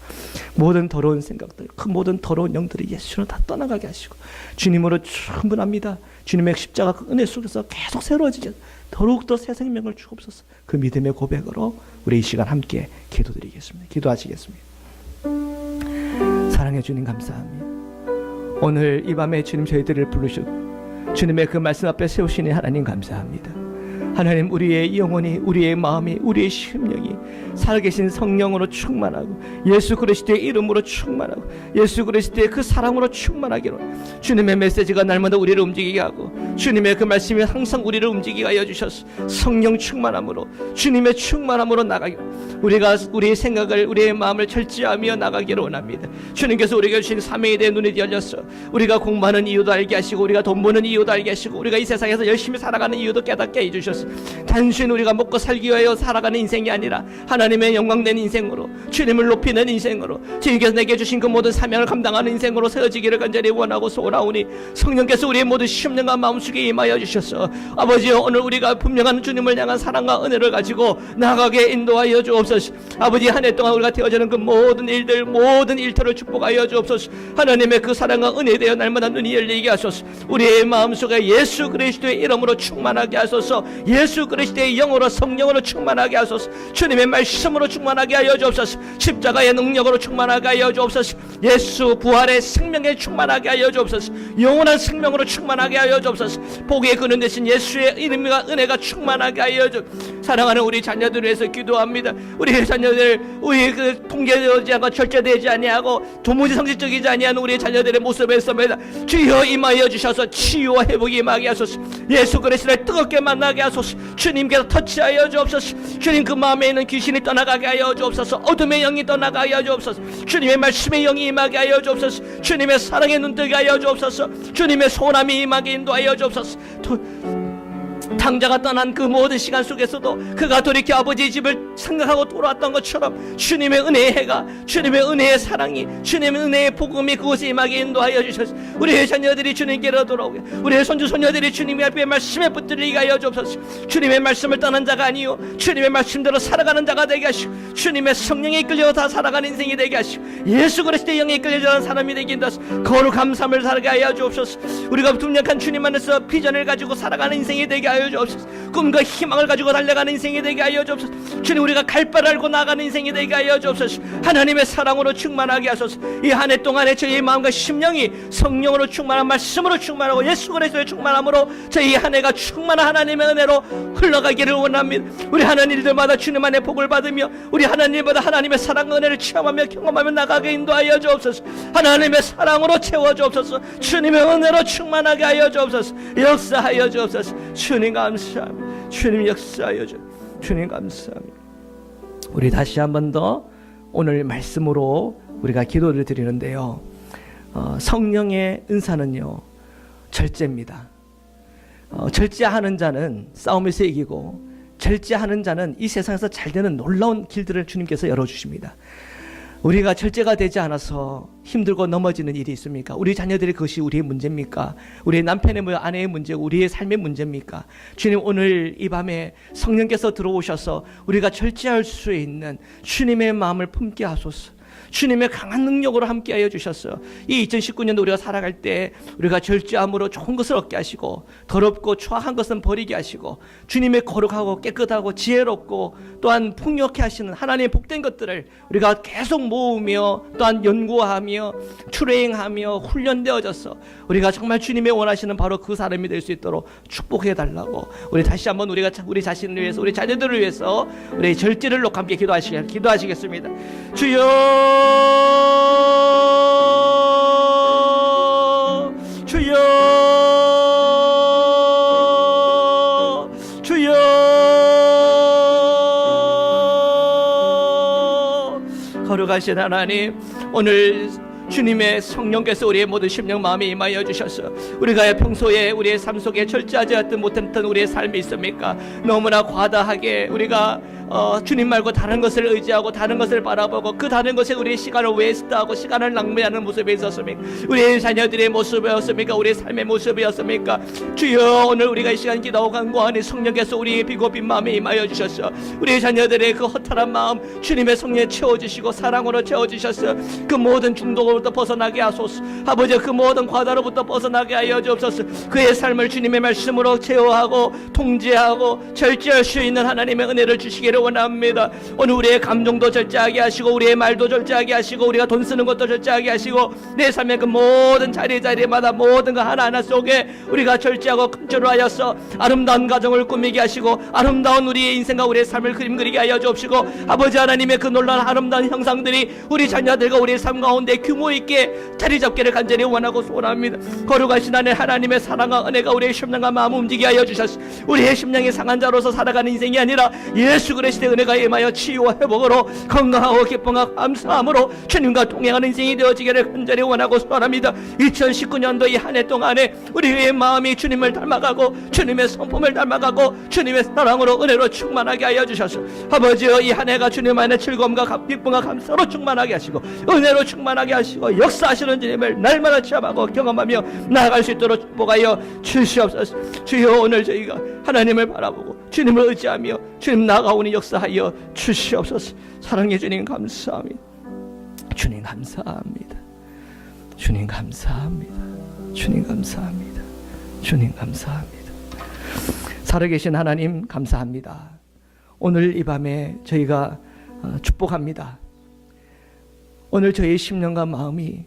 모든 더러운 생각들, 그 모든 더러운 영들이 예수로 다 떠나가게 하시고 주님으로 충분합니다. 주님의 십자가 그 은혜 속에서 계속 새로워지게 더욱더 새 생명을 주옵소서. 그 믿음의 고백으로 우리 이 시간 함께 기도드리겠습니다. 기도하시겠습니다. 사랑해 주님 감사합니다. 오늘 이 밤에 주님 저희들을 부르시고 주님의 그 말씀 앞에 세우시니 하나님 감사합니다. 하나님, 우리의 영혼이, 우리의 마음이, 우리의 심령이 살아계신 성령으로 충만하고 예수 그리스도의 이름으로 충만하고 예수 그리스도의 그 사랑으로 충만하기로 주님의 메시지가 날마다 우리를 움직이게 하고 주님의 그 말씀이 항상 우리를 움직이게 하여 주셔서 성령 충만함으로 주님의 충만함으로 나가기로 우리가 우리의 생각을, 우리의 마음을 철저하며 나가기를 원합니다. 주님께서 우리에게 주신 사명에 대해 눈이 열렸어. 우리가 공부하는 이유도 알게 하시고 우리가 돈 버는 이유도 알게 하시고 우리가 이 세상에서 열심히 살아가는 이유도 깨닫게 해주셨어. 단순히 우리가 먹고 살기 위하여 살아가는 인생이 아니라 하나님의 영광된 인생으로 주님을 높이는 인생으로 주님께서 내게 주신 그 모든 사명을 감당하는 인생으로 세워지기를 간절히 원하고 소원하오니 성령께서 우리의 모든 심령과 마음속에 임하여 주셔서 아버지여, 오늘 우리가 분명한 주님을 향한 사랑과 은혜를 가지고 나아가게 인도하여 주옵소서. 아버지, 한 해 동안 우리가 되어지는 그 모든 일들, 모든 일터를 축복하여 주옵소서. 하나님의 그 사랑과 은혜에 대해 날마다 눈이 열리게 하소서. 우리의 마음속에 예수 그리스도의 이름으로 충만하게 하소서. 예수 그리스도의 영으로, 성령으로 충만하게 하소서. 주님의 말씀으로 충만하게 하여 주옵소서. 십자가의 능력으로 충만하게 하여 주옵소서. 예수 부활의 생명에 충만하게 하여 주옵소서. 영원한 생명으로 충만하게 하여 주옵소서. 복의 근원 되신 예수의 이름과 은혜가 충만하게 하여 주옵소서. 사랑하는 우리 자녀들을 위해서 기도합니다. 우리의 자녀들, 우리 그 통제되지 않고 절제되지 아니하고 도무지 상식적이지 아니한 우리의 자녀들의 모습에서 주여 임하여 주셔서 치유와 회복이 임하게 하소서. 예수 그리스도를 뜨겁게 만나게 하소서. 주님께서 터치하여 주옵소서. 주님, 그 마음에 있는 귀신이 떠나가게 하여 주옵소서. 어둠의 영이 떠나가게 하여 주옵소서. 주님의 말씀의 영이 임하게 하여 주옵소서. 주님의 사랑의 눈 뜨게 하여 주옵소서. 주님의 소원함이 임하게 인도하여 주옵소서. 탕자가 떠난 그 모든 시간 속에서도 그가 돌이켜 아버지의 집을 생각하고 돌아왔던 것처럼 주님의 은혜의 해가, 주님의 은혜의 사랑이, 주님의 은혜의 복음이 그곳에 임하게 인도하여 주셔서 우리의 자녀들이 주님께로 돌아오게, 우리의 손주 손녀들이 주님의 앞에 말씀에 붙들리게 하여 주옵소서. 주님의 말씀을 떠난 자가 아니요 주님의 말씀대로 살아가는 자가 되게 하시고, 주님의 성령에 이끌려 다 살아가는 인생이 되게 하시고, 예수 그리스도의 영에 이끌려서 사람이 되게 인도하시고, 거룩함 삶을 살게 하여 주옵소서. 우리가 둔약한 주님 안에서 비전을 가지고 살아가는 인생이 되게 하여 주옵소서. 꿈과 희망을 가지고 달려가는 인생이 되게 하여 주옵소서. 주님, 우리가 갈 바를 알고 나가는 인생이 되게 하여 주옵소서. 하나님의 사랑으로 충만하게 하소서. 이 한 해 동안에 저희의 마음과 심령이 성령으로 충만한, 말씀으로 충만하고 예수 그리스도의 충만함으로 저희 한 해가 충만한 하나님의 은혜로 흘러가기를 원합니다. 우리 하는 일들마다 주님 안에 복을 받으며 우리 하는 일마다 하나님의 사랑과 은혜를 체험하며 경험하며 나가게 인도하여 주옵소서. 하나님의 사랑으로 채워 주옵소서. 주님의 은혜로 충만하게 하여 주옵소서. 역사하여 주옵소서. 주님 감사합니다. 주님 역사하여 주옵소서. 주님 감사합니다. 우리 다시 한 번 더 오늘 말씀으로 우리가 기도를 드리는데요, 성령의 은사는요 절제입니다. 절제하는 자는 싸움에서 이기고, 절제하는 자는 이 세상에서 잘 되는 놀라운 길들을 주님께서 열어주십니다. 우리가 절제가 되지 않아서 힘들고 넘어지는 일이 있습니까? 우리 자녀들이 그것이 우리의 문제입니까? 우리의 남편의 아내의 문제고 우리의 삶의 문제입니까? 주님, 오늘 이 밤에 성령께서 들어오셔서 우리가 절제할 수 있는 주님의 마음을 품게 하소서. 주님의 강한 능력으로 함께하여 주셨어요. 이 2019년도 우리가 살아갈 때 우리가 절제함으로 좋은 것을 얻게 하시고, 더럽고 추악한 것은 버리게 하시고, 주님의 거룩하고 깨끗하고 지혜롭고 또한 풍요케 하시는 하나님의 복된 것들을 우리가 계속 모으며 또한 연구하며 트레이닝하며 훈련되어져서 우리가 정말 주님의 원하시는 바로 그 사람이 될 수 있도록 축복해 달라고, 우리 다시 한번 우리가 우리 자신을 위해서, 우리 자녀들을 위해서 우리 절제를 놓고 함께 기도하시겠습니다. 주여, 주여, 주여, 거룩하신 하나님, 오늘 주님의 성령께서 우리의 모든 심령 마음에 임하여 주셔서 우리가 평소에 우리의 삶 속에 절제하지 못했던 우리의 삶이 있습니까? 너무나 과다하게 우리가 주님 말고 다른 것을 의지하고 다른 것을 바라보고 그 다른 것에 우리의 시간을 웨스트하고 시간을 낭비하는 모습이 있었습니까? 우리의 자녀들의 모습이었습니까? 우리의 삶의 모습이었습니까? 주여, 오늘 우리가 이 시간 기도하고 간구하니 성령께서 우리의 비고픈 마음에 임하여 주셔서 우리의 자녀들의 그 허탈한 마음 주님의 성령에 채워주시고 사랑으로 채워주셔서 그 모든 중독으로부터 벗어나게 하소서. 아버지, 그 모든 과다로부터 벗어나게 하여 주옵소서. 그의 삶을 주님의 말씀으로 제어하고 통제하고 절제할 수 있는 하나님의 은혜를 주시기를 원합니다. 오늘 우리의 감정도 절제하게 하시고 우리의 말도 절제하게 하시고 우리가 돈 쓰는 것도 절제하게 하시고 내 삶의 그 모든 자리마다 모든 거 하나하나 속에 우리가 절제하고 컨트롤하여서 아름다운 가정을 꾸미게 하시고 아름다운 우리의 인생과 우리의 삶을 그림 그리게 하여 주옵시고, 아버지 하나님의 그 놀라운 아름다운 형상들이 우리 자녀들과 우리의 삶 가운데 규모 있게 자리 잡기를 간절히 원하고 소원합니다. 거룩하신 하나님의 사랑과 은혜가 우리의 심령과 마음을 움직이게 하여 주셔서 우리의 심령이 상한 자로서 살아가는 인생이 아니라 예수 그리스도의 은혜가 임하여 치유와 회복으로 건강하고 기쁨과 감사함으로 주님과 동행하는 인생이 되어지기를 간절히 원하고 소원합니다. 2019년도 이 한 해 동안에 우리의 마음이 주님을 닮아가고 주님의 성품을 닮아가고 주님의 사랑으로 은혜로 충만하게 하여 주셔서 아버지여, 이 한 해가 주님 안에 즐거움과 기쁨과 감사로 충만하게 하시고 은혜로 충만하게 하시고 역사하시는 주님을 날마다 체험하고 경험하며 나아갈 수 있도록 축복하여 주시옵소서. 주여, 오늘 저희가 하나님을 바라보고 주님을 의지하며 주님 나아가오니 역사하여 주시옵소서. 사랑해 주님 감사합니다. 주님 감사합니다. 주님 감사합니다. 주님 감사합니다. 주님 감사합니다. 살아계신 하나님 감사합니다. 오늘 이 밤에 저희가 축복합니다. 오늘 저희의 심령과 마음이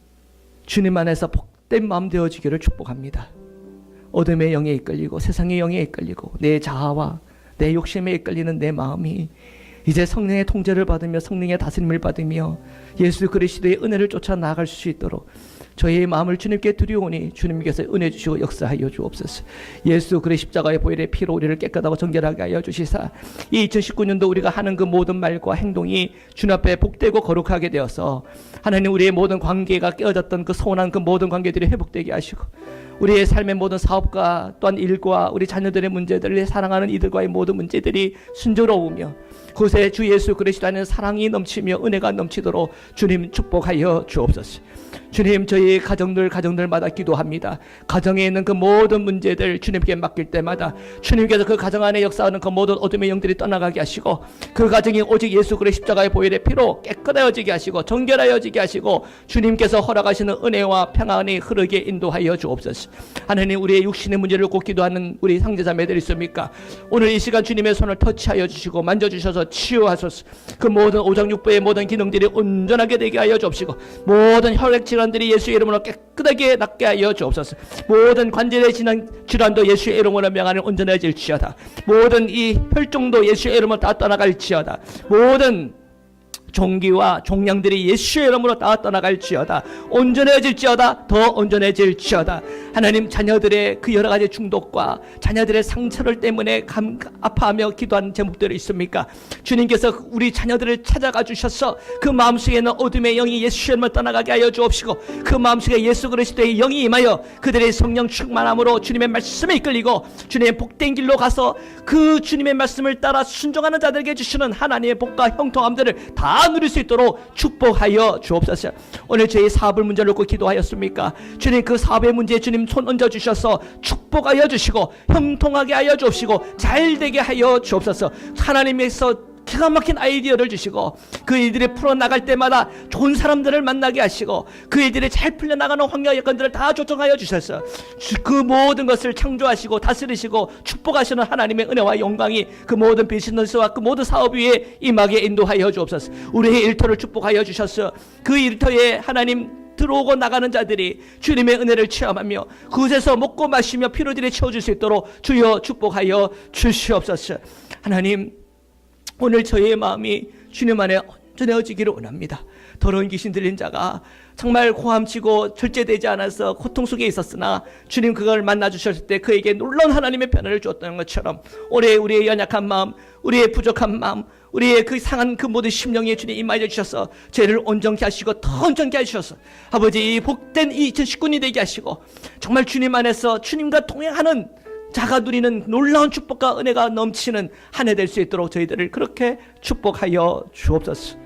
주님 안에서 복된 마음 되어지기를 축복합니다. 어둠의 영에 이끌리고 세상의 영에 이끌리고 내 자아와 내 욕심에 이끌리는 내 마음이 이제 성령의 통제를 받으며 성령의 다스림을 받으며 예수 그리스도의 은혜를 쫓아 나아갈 수 있도록 저희의 마음을 주님께 드리오니 주님께서 은혜 주시고 역사하여 주옵소서. 예수 그리스도의 십자가의 보혈의 피로 우리를 깨끗하고 정결하게 하여 주시사 이 2019년도 우리가 하는 그 모든 말과 행동이 주님 앞에 복되고 거룩하게 되어서 하나님 우리의 모든 관계가 깨어졌던 그 서운한 그 모든 관계들이 회복되게 하시고 우리의 삶의 모든 사업과 또한 일과 우리 자녀들의 문제들, 사랑하는 이들과의 모든 문제들이 순조로우며 그곳에 주 예수 그리스도 안에 사랑이 넘치며 은혜가 넘치도록 주님 축복하여 주옵소서. 주님, 저희 가정들마다 기도합니다. 가정에 있는 그 모든 문제들 주님께 맡길 때마다 주님께서 그 가정 안에 역사하는 그 모든 어둠의 영들이 떠나가게 하시고 그 가정이 오직 예수 그리스도 십자가의 보혈의 피로 깨끗하여지게 하시고 정결하여지게 하시고 주님께서 허락하시는 은혜와 평안이 흐르게 인도하여 주옵소서. 하나님, 우리의 육신의 문제를 꼭 기도하는 우리 상제자매들 있습니까? 오늘 이 시간 주님의 손을 터치하여 주시고 만져주셔서 치유하소서. 그 모든 오장육부의 모든 기능들이 온전하게 되게 하여 주옵시고 모든 혈액 질환들이 예수의 이름으로 깨끗하게 낫게 하여 주옵소서. 모든 관절의 질환도 예수의 이름으로 명하는 온전해질지어다. 모든 이 혈종도 예수의 이름으로 다 떠나갈지어다. 모든 종기와 종양들이 예수의 이름으로 다 떠나갈지어다. 온전해질지어다. 더 온전해질지어다. 하나님, 자녀들의 그 여러 가지 중독과 자녀들의 상처를 때문에 아파하며 기도하는 제목들이 있습니까? 주님께서 우리 자녀들을 찾아가 주셔서 그 마음속에 있는 어둠의 영이 예수의 이름으로 떠나가게 하여 주옵시고 그 마음속에 예수 그리스도의 영이 임하여 그들의 성령 충만함으로 주님의 말씀에 이끌리고 주님의 복된 길로 가서 그 주님의 말씀을 따라 순종하는 자들에게 주시는 하나님의 복과 형통함들을 다 누릴 수 있도록 축복하여 주옵소서. 오늘 저희 사업을 문제를 놓고 기도하였습니까? 주님, 그 사업의 문제에 주님 손 얹어 주셔서 축복하여 주시고 형통하게 하여 주옵시고 잘 되게 하여 주옵소서. 하나님께서 기가 막힌 아이디어를 주시고 그 일들이 풀어나갈 때마다 좋은 사람들을 만나게 하시고 그 일들이 잘 풀려나가는 환경 여건들을 다 조정하여 주셔서 그 모든 것을 창조하시고 다스리시고 축복하시는 하나님의 은혜와 영광이 그 모든 비즈니스와 그 모든 사업 위에 임하게 인도하여 주옵소서. 우리의 일터를 축복하여 주셔서 그 일터에 하나님 들어오고 나가는 자들이 주님의 은혜를 체험하며 그곳에서 먹고 마시며 피로들이 채워줄 수 있도록 주여 축복하여 주시옵소서. 하나님, 오늘 저희의 마음이 주님 안에 온전해지기를 원합니다. 더러운 귀신 들린 자가 정말 고함치고 절제되지 않아서 고통 속에 있었으나 주님 그걸 만나 주셨을 때 그에게 놀라운 하나님의 변화를 주었다는 것처럼 올해 우리의 연약한 마음, 우리의 부족한 마음, 우리의 그 상한 그 모든 심령에 주님 임하여 주셔서 죄를 온전케 하시고 더 온전케 하셔서 아버지, 이 복된 2019년이 되게 하시고 정말 주님 안에서 주님과 동행하는 자가 누리는 놀라운 축복과 은혜가 넘치는 한 해 될 수 있도록 저희들을 그렇게 축복하여 주옵소서.